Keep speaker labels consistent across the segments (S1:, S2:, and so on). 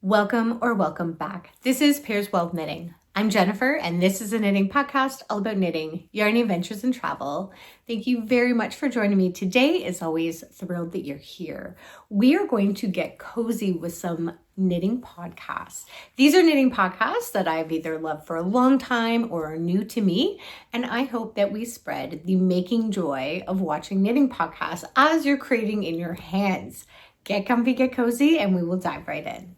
S1: Welcome back. This is Pairs Well Knitting. I'm Jennifer, and this is a knitting podcast all about knitting, yarny adventures, and travel. Thank you very much for joining me today. As always, thrilled that you're here. We are going to get cozy with some knitting podcasts. These are knitting podcasts that I've either loved for a long time or are new to me, and I hope that we spread the making joy of watching knitting podcasts as you're creating in your hands. Get comfy, get cozy, and we will dive right in.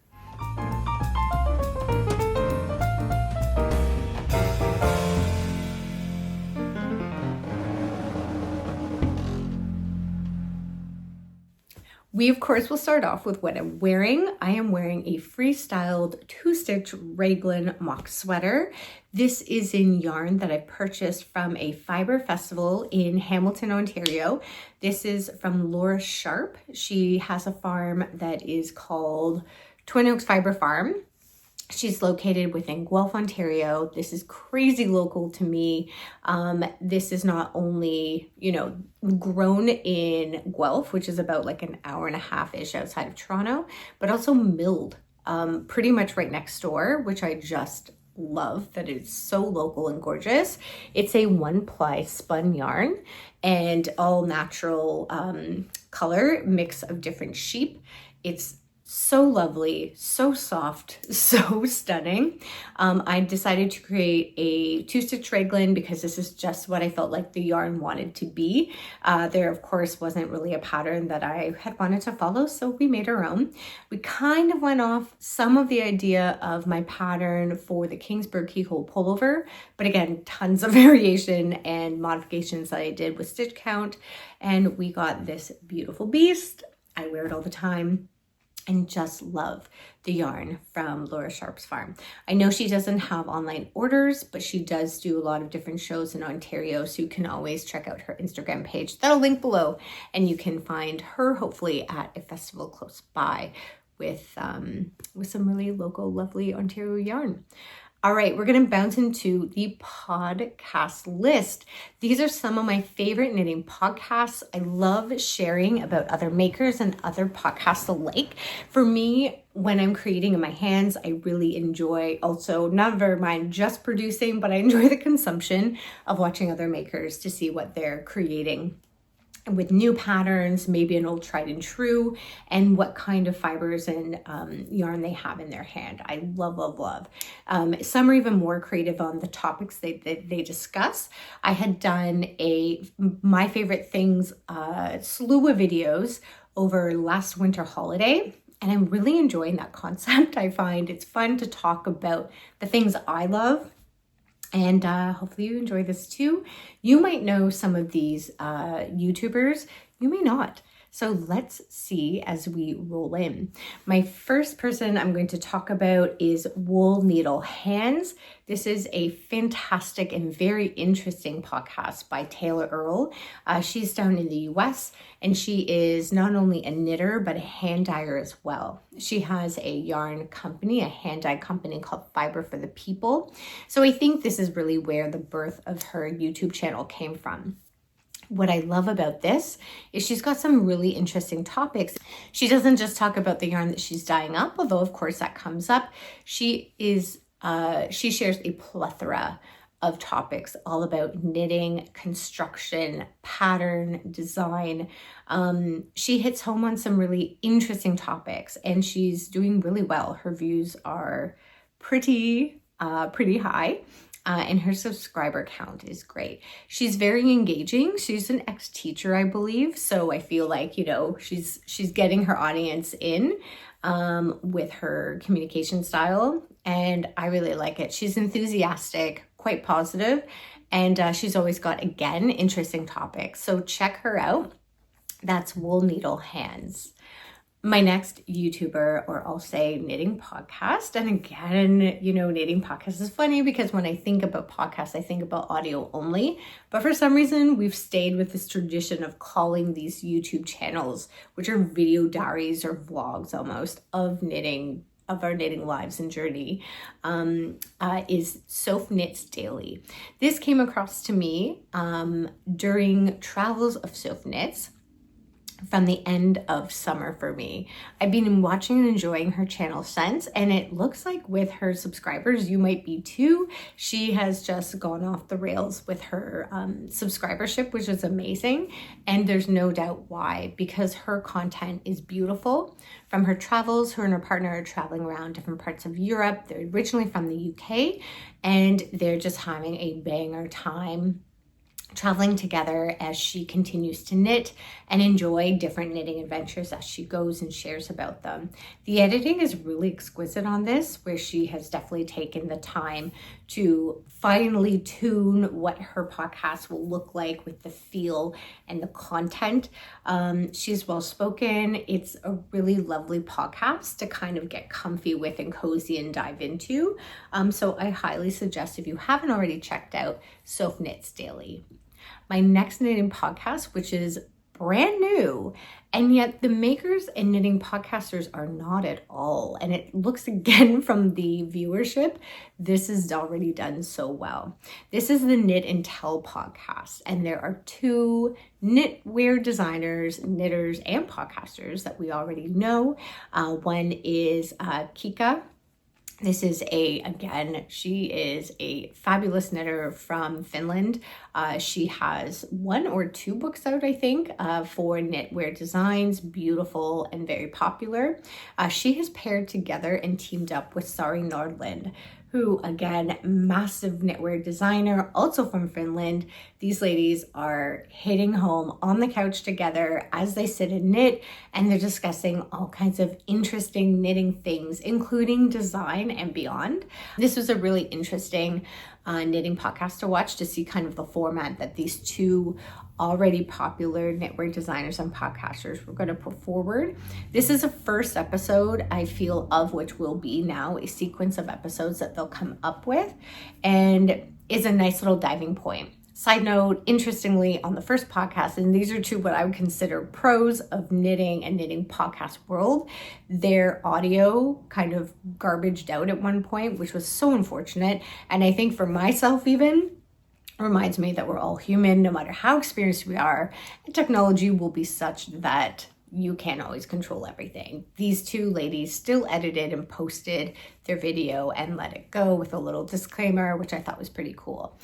S1: We, of course, will start off with what I'm wearing. I am wearing a Freestyled 2-stitch raglan mock sweater. This is in yarn that I purchased from a fiber festival in Hamilton, Ontario. This is from Laura Sharp. She has a farm that is called Twinoaksfarmfiber Farm. She's located within Guelph, Ontario. This is crazy local to me. This is not only, grown in Guelph, which is about like an hour and a half-ish outside of Toronto, but also milled pretty much right next door, which I just love that it's so local and gorgeous. It's a 1-ply spun yarn and all natural color, mix of different sheep. It's so lovely, so soft, so stunning. I decided to create a 2-stitch raglan because this is just what I felt like the yarn wanted to be. There, of course, wasn't really a pattern that I had wanted to follow, so we made our own. We kind of went off some of the idea of my pattern for the Kingsburg keyhole pullover, but again, tons of variation and modifications that I did with stitch count, and we got this beautiful beast. I wear it all the time and just love the yarn from Laura Sharp's farm. I know she doesn't have online orders, but she does do a lot of different shows in Ontario, so you can always check out her Instagram page. That'll link below, and you can find her hopefully at a festival close by with some really local, lovely Ontario yarn. All right, we're going to bounce into the podcast list. These are some of my favorite knitting podcasts. I love sharing about other makers and other podcasts alike. For me, when I'm creating in my hands, I really enjoy also, never mind just producing, but I enjoy the consumption of watching other makers to see what they're creating with new patterns, maybe an old tried and true, and what kind of fibers and yarn they have in their hand. I love. Some are even more creative on the topics they discuss. I had done my favorite things slew of videos over last winter holiday, and I'm really enjoying that concept. I find it's fun to talk about the things I love. And hopefully you enjoy this too. You might know some of these YouTubers, you may not. So let's see as we roll in. My first person I'm going to talk about is Wool Needle Hands. This is a fantastic and very interesting podcast by Taylor Earle. She's down in the US, and she is not only a knitter, but a hand dyer as well. She has a yarn company, a hand dye company called Fiber for the People. So I think this is really where the birth of her YouTube channel came from. What I love about this is she's got some really interesting topics. She doesn't just talk about the yarn that she's dyeing up, although of course that comes up. She shares a plethora of topics all about knitting, construction, pattern, design. She hits home on some really interesting topics, and she's doing really well. Her views are pretty high. And her subscriber count is great. She's very engaging. She's an ex-teacher, I believe. So I feel like, she's getting her audience in with her communication style. And I really like it. She's enthusiastic, quite positive, and she's always got, again, interesting topics. So check her out. That's Wool Needle Hands. My next YouTuber, or I'll say knitting podcast, and again, knitting podcast is funny because when I think about podcasts, I think about audio only, but for some reason, we've stayed with this tradition of calling these YouTube channels, which are video diaries or vlogs almost, of knitting, of our knitting lives and journey, is Sofnits Daily. This came across to me during travels of Sofnits. from the end of summer for me. I've been watching and enjoying her channel since, and it looks like with her subscribers, you might be too. She has just gone off the rails with her subscribership, which is amazing. And there's no doubt why, because her content is beautiful. From her travels, her and her partner are traveling around different parts of Europe. They're originally from the UK, and they're just having a banger time traveling together as she continues to knit and enjoy different knitting adventures as she goes and shares about them. The editing is really exquisite on this, where she has definitely taken the time to finally tune what her podcast will look like with the feel and the content. She's well-spoken. It's a really lovely podcast to kind of get comfy with and cozy and dive into. So I highly suggest, if you haven't already checked out, Sofnits Daily. My next knitting podcast, which is brand new, and yet the makers and knitting podcasters are not at all. And it looks, again, from the viewership, this is already done so well. This is the Knit and Tell podcast, and there are two knitwear designers, knitters, and podcasters that we already know. One is Kika. This is she is a fabulous knitter from Finland. She has 1 or 2 books out, I think, for knitwear designs, beautiful and very popular. She has paired together and teamed up with Sari Nordlund, who, again, massive knitwear designer, also from Finland. These ladies are hitting home on the couch together as they sit and knit, and they're discussing all kinds of interesting knitting things, including design and beyond. This was a really interesting knitting podcast to watch, to see kind of the format that these two already popular knitwear designers and podcasters were going to put forward. This is a first episode, I feel, of which will be now a sequence of episodes that they'll come up with, and is a nice little diving point. Side note, interestingly, on the first podcast, and these are two what I would consider pros of knitting and knitting podcast world, their audio kind of garbaged out at one point, which was so unfortunate. And I think for myself even, reminds me that we're all human, no matter how experienced we are, and technology will be such that you can't always control everything. These two ladies still edited and posted their video and let it go with a little disclaimer, which I thought was pretty cool.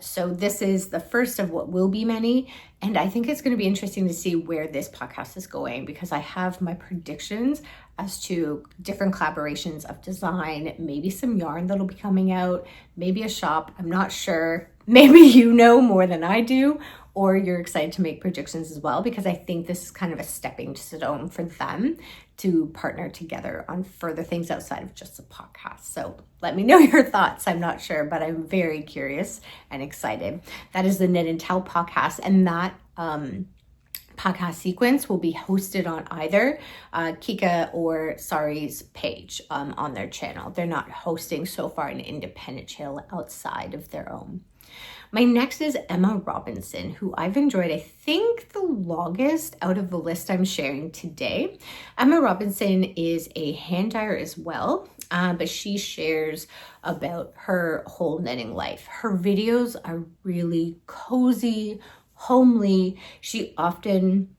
S1: So this is the first of what will be many, and I think it's going to be interesting to see where this podcast is going, because I have my predictions as to different collaborations of design, maybe some yarn that'll be coming out, maybe a shop, I'm not sure. Maybe you know more than I do, or you're excited to make predictions as well, because I think this is kind of a stepping stone for them to partner together on further things outside of just a podcast. So let me know your thoughts. I'm not sure, but I'm very curious and excited. That is the Knit and Tell podcast, and that podcast sequence will be hosted on either Kika or Sari's page on their channel. They're not hosting so far an independent channel outside of their own. My next is Emma Robinson, who I've enjoyed, I think, the longest out of the list I'm sharing today. Emma Robinson is a hand dyer as well, but she shares about her whole knitting life. Her videos are really cozy, homely. She often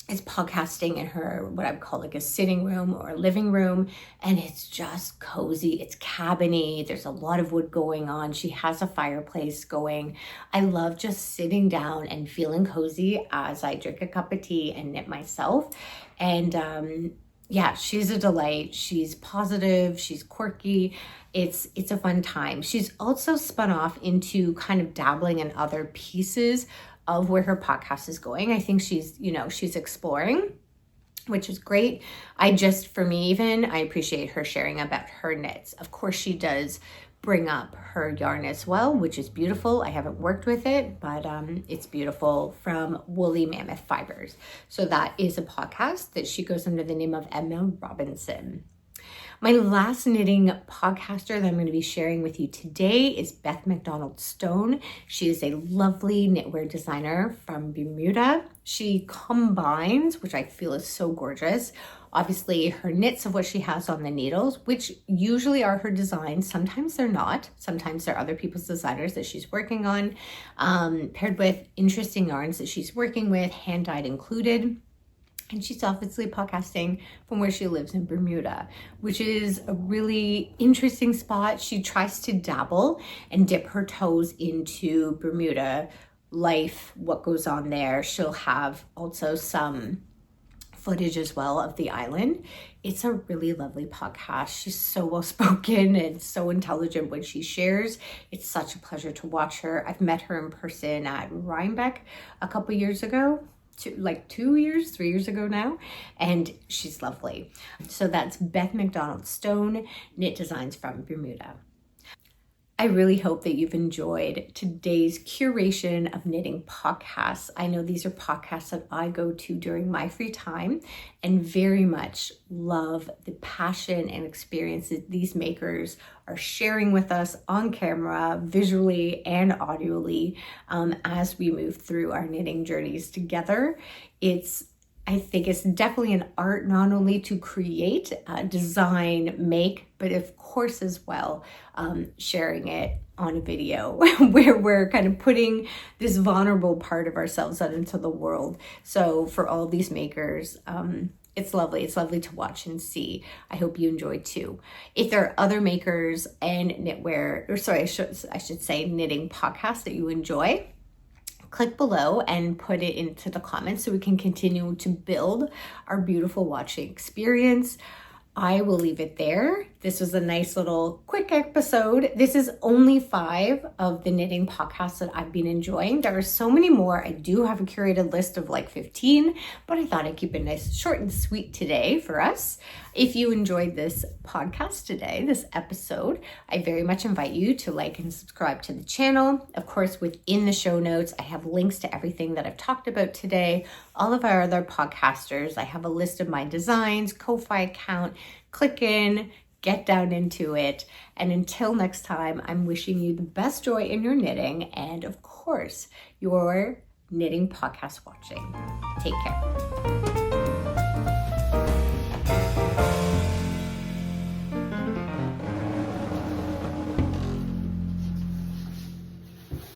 S1: is podcasting in her, what I would call like a sitting room or a living room, and it's just cozy, it's cabiny, there's a lot of wood going on, she has a fireplace going. I love just sitting down and feeling cozy as I drink a cup of tea and knit myself. And yeah, she's a delight. She's positive, she's quirky. It's a fun time. She's also spun off into kind of dabbling in other pieces of where her podcast is going. I think she's exploring, which is great. For me even, I appreciate her sharing about her knits. Of course, she does bring up her yarn as well, which is beautiful. I haven't worked with it, but it's beautiful, from Woolly Mammoth Fibers. So that is a podcast that she goes under the name of Emma Robinson. My last knitting podcaster that I'm going to be sharing with you today is Beth MacDonald Stone. She is a lovely knitwear designer from Bermuda. She combines, which I feel is so gorgeous, obviously her knits of what she has on the needles, which usually are her designs. Sometimes they're not. Sometimes they're other people's designers that she's working on, paired with interesting yarns that she's working with, hand-dyed included. And she's obviously podcasting from where she lives in Bermuda, which is a really interesting spot. She tries to dabble and dip her toes into Bermuda life, what goes on there. She'll have also some footage as well of the island. It's a really lovely podcast. She's so well spoken and so intelligent when she shares. It's such a pleasure to watch her. I've met her in person at Rhinebeck a couple years ago. 3 years ago now, and she's lovely. So that's Beth MacDonald Stone, Knit Designs from Bermuda. I really hope that you've enjoyed today's curation of knitting podcasts. I know these are podcasts that I go to during my free time and very much love the passion and experiences these makers are sharing with us on camera, visually and audioly, as we move through our knitting journeys together. I think it's definitely an art not only to create, design, make, but of course as well, sharing it on a video where we're kind of putting this vulnerable part of ourselves out into the world. So for all these makers, it's lovely. It's lovely to watch and see. I hope you enjoy too. If there are other makers and knitwear, I should say knitting podcasts that you enjoy, click below and put it into the comments so we can continue to build our beautiful watching experience. I will leave it there. This was a nice little quick episode. This is only 5 of the knitting podcasts that I've been enjoying. There are so many more. I do have a curated list of like 15, but I thought I'd keep it nice, short and sweet today for us. If you enjoyed this podcast today, this episode, I very much invite you to like and subscribe to the channel. Of course, within the show notes, I have links to everything that I've talked about today. All of our other podcasters, I have a list of my designs, Ko-Fi account. Click in, get down into it. And until next time, I'm wishing you the best joy in your knitting and, of course, your knitting podcast watching. Take care.